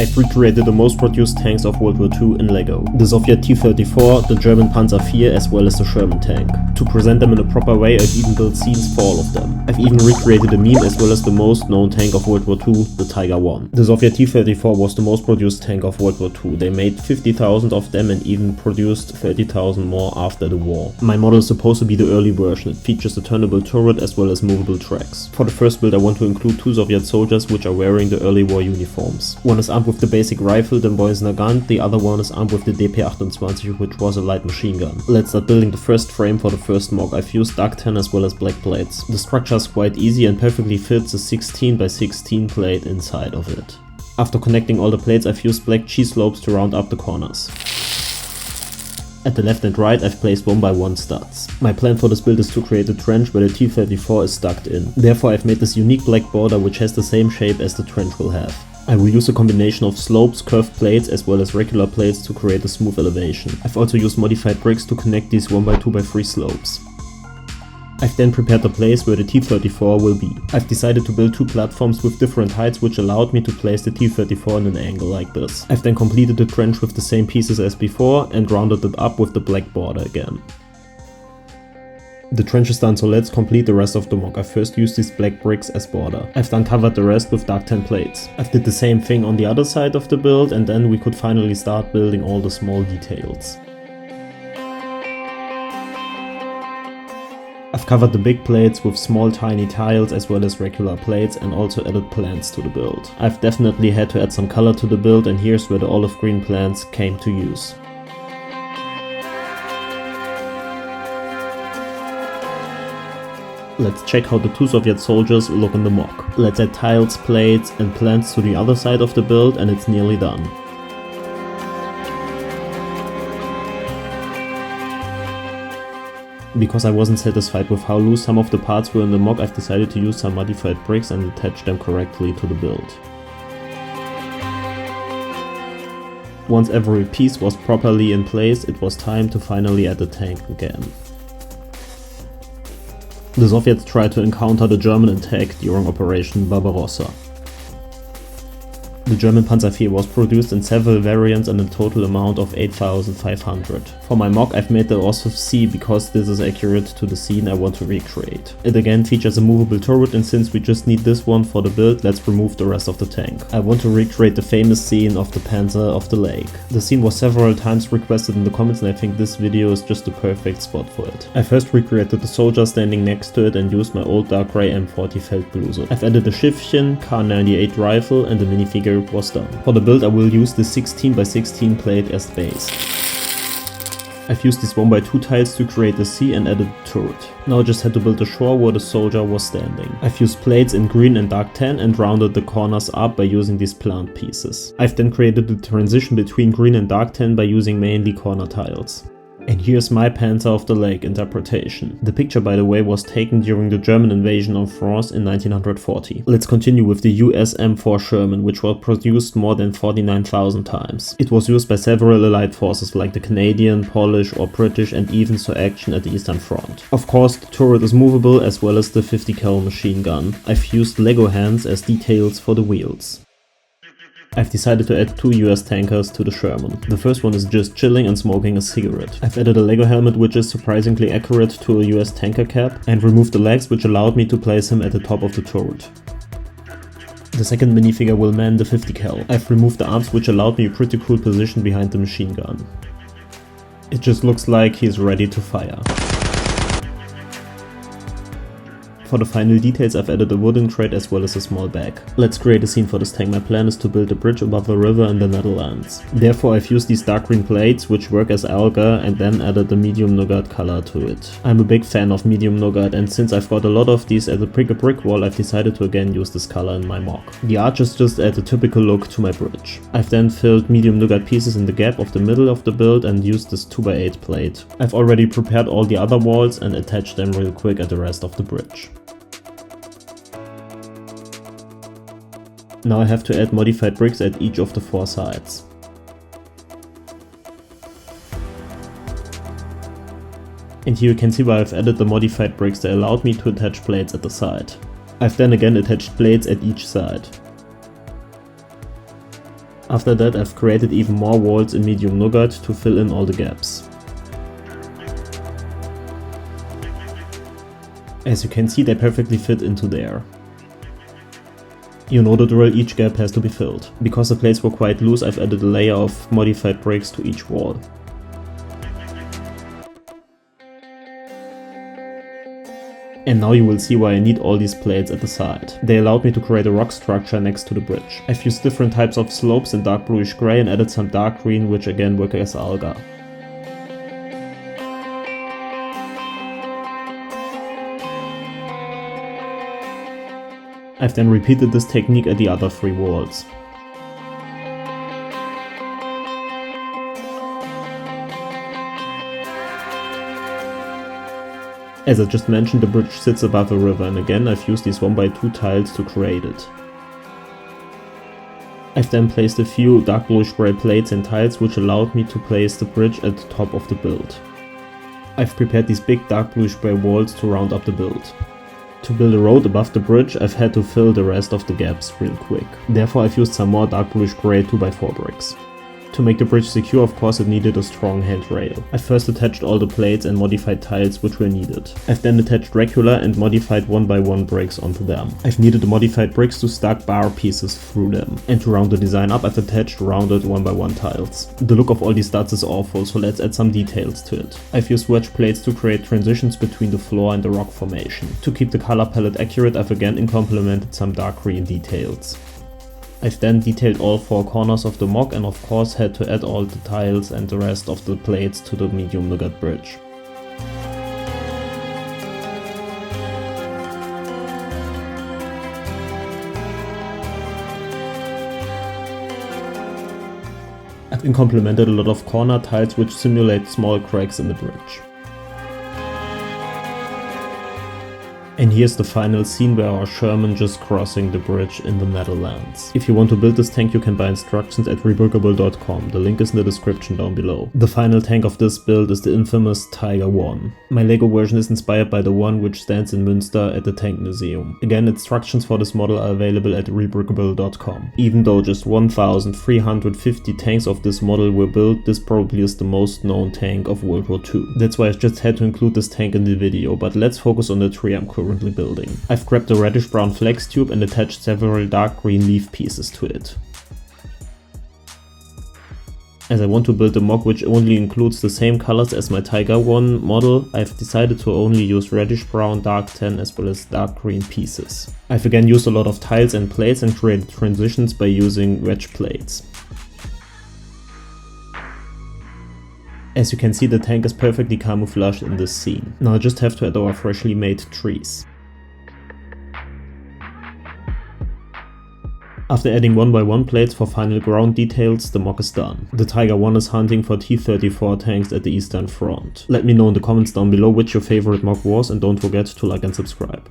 I've recreated the most produced tanks of World War II in LEGO. The Soviet T-34, the German Panzer IV as well as the Sherman tank. To present them in a proper way, I've even built scenes for all of them. I've even recreated a meme as well as the most known tank of World War II, the Tiger I. The Soviet T-34 was the most produced tank of World War II. They made 50,000 of them and even produced 30,000 more after the war. My model is supposed to be the early version. It features a turnable turret as well as movable tracks. For the first build I want to include two Soviet soldiers which are wearing the early war uniforms. One is armed with the basic rifle, the Boysener gun, the other one is armed with the DP28, which was a light machine gun. Let's start building the first frame for the first mock. I've used duct tan as well as black plates. The structure is quite easy and perfectly fits a 16 by 16 plate inside of it. After connecting all the plates I've used black cheese slopes to round up the corners. At the left and right I've placed 1x1 studs. My plan for this build is to create a trench where the T-34 is stuck in. Therefore I've made this unique black border which has the same shape as the trench will have. I will use a combination of slopes, curved plates as well as regular plates to create a smooth elevation. I've also used modified bricks to connect these 1x2x3 slopes. I've then prepared the place where the T-34 will be. I've decided to build two platforms with different heights which allowed me to place the T-34 in an angle like this. I've then completed the trench with the same pieces as before and rounded it up with the black border again. The trench is done, so let's complete the rest of the mock. I first used these black bricks as border. I've then covered the rest with dark tan plates. I've did the same thing on the other side of the build and then we could finally start building all the small details. I've covered the big plates with small tiny tiles as well as regular plates and also added plants to the build. I've definitely had to add some color to the build and here's where the olive green plants came to use. Let's check how the two Soviet soldiers look in the mock. Let's add tiles, plates and plants to the other side of the build and it's nearly done. Because I wasn't satisfied with how loose some of the parts were in the mock, I've decided to use some modified bricks and attach them correctly to the build. Once every piece was properly in place, it was time to finally add the tank again. The Soviets tried to encounter the German attack during Operation Barbarossa. The German Panzer IV was produced in several variants and a total amount of 8,500. For my mock I've made the Ausf C because this is accurate to the scene I want to recreate. It again features a movable turret and since we just need this one for the build, let's remove the rest of the tank. I want to recreate the famous scene of the Panzer of the Lake. The scene was several times requested in the comments and I think this video is just the perfect spot for it. I first recreated the soldier standing next to it and used my old dark grey M40 Feldbluse. I've added a Schiffchen, K98 rifle and the minifigure was done. For the build I will use the 16 by 16 plate as base. I've used these 1x2 tiles to create a sea and added a turret. Now I just had to build a shore where the soldier was standing. I've used plates in green and dark tan and rounded the corners up by using these plant pieces. I've then created the transition between green and dark tan by using mainly corner tiles. And here's my Panzer of the Lake interpretation. The picture, by the way, was taken during the German invasion of France in 1940. Let's continue with the US M4 Sherman, which was produced more than 49,000 times. It was used by several allied forces like the Canadian, Polish or British and even saw action at the Eastern Front. Of course, the turret is movable as well as the 50 cal machine gun. I've used Lego hands as details for the wheels. I've decided to add two US tankers to the Sherman. The first one is just chilling and smoking a cigarette. I've added a Lego helmet which is surprisingly accurate to a US tanker cap and removed the legs which allowed me to place him at the top of the turret. The second minifigure will man the 50 cal. I've removed the arms which allowed me a pretty cool position behind the machine gun. It just looks like he's ready to fire. For the final details I've added a wooden crate as well as a small bag. Let's create a scene for this tank. My plan is to build a bridge above a river in the Netherlands. Therefore I've used these dark green plates which work as alga and then added a medium nougat color to it. I'm a big fan of medium nougat and since I've got a lot of these at a brick wall I've decided to again use this color in my mock. The arches just add a typical look to my bridge. I've then filled medium nougat pieces in the gap of the middle of the build and used this 2x8 plate. I've already prepared all the other walls and attached them real quick at the rest of the bridge. Now I have to add modified bricks at each of the four sides. And here you can see why I've added the modified bricks. They allowed me to attach plates at the side. I've then again attached plates at each side. After that I've created even more walls in medium nougat to fill in all the gaps. As you can see, they perfectly fit into there. You know the drill, each gap has to be filled. Because the plates were quite loose, I've added a layer of modified bricks to each wall. And now you will see why I need all these plates at the side. They allowed me to create a rock structure next to the bridge. I've used different types of slopes in dark bluish grey and added some dark green, which again work as alga. I've then repeated this technique at the other 3 walls. As I just mentioned, the bridge sits above a river, and again I've used these 1x2 tiles to create it. I've then placed a few dark bluish grey plates and tiles, which allowed me to place the bridge at the top of the build. I've prepared these big dark bluish grey walls to round up the build. To build a road above the bridge, I've had to fill the rest of the gaps real quick. Therefore I've used some more dark bluish grey 2x4 bricks. To make the bridge secure, of course, it needed a strong handrail. I first attached all the plates and modified tiles which were needed. I've then attached regular and modified 1x1 bricks onto them. I've needed the modified bricks to stack bar pieces through them. And to round the design up, I've attached rounded 1x1 tiles. The look of all these studs is awful, so let's add some details to it. I've used wedge plates to create transitions between the floor and the rock formation. To keep the color palette accurate, I've again complemented some dark green details. I've then detailed all 4 corners of the mock and of course had to add all the tiles and the rest of the plates to the medium nougat bridge. I've then complemented a lot of corner tiles which simulate small cracks in the bridge. And here's the final scene where our Sherman just crossing the bridge in the Netherlands. If you want to build this tank, you can buy instructions at rebrickable.com, the link is in the description down below. The final tank of this build is the infamous Tiger 1. My Lego version is inspired by the one which stands in Münster at the Tank Museum. Again, instructions for this model are available at rebrickable.com. Even though just 1,350 tanks of this model were built, this probably is the most known tank of World War II. That's why I just had to include this tank in the video, but let's focus on the tree I'm currently building. I've grabbed a reddish brown flex tube and attached several dark green leaf pieces to it. As I want to build a mock which only includes the same colors as my Tiger 1 model, I've decided to only use reddish brown, dark tan as well as dark green pieces. I've again used a lot of tiles and plates and created transitions by using wedge plates. As you can see, the tank is perfectly camouflaged in this scene. Now I just have to add our freshly made trees. After adding 1x1 plates for final ground details, the mock is done. The Tiger 1 is hunting for T-34 tanks at the Eastern Front. Let me know in the comments down below which your favorite mock was, and don't forget to like and subscribe.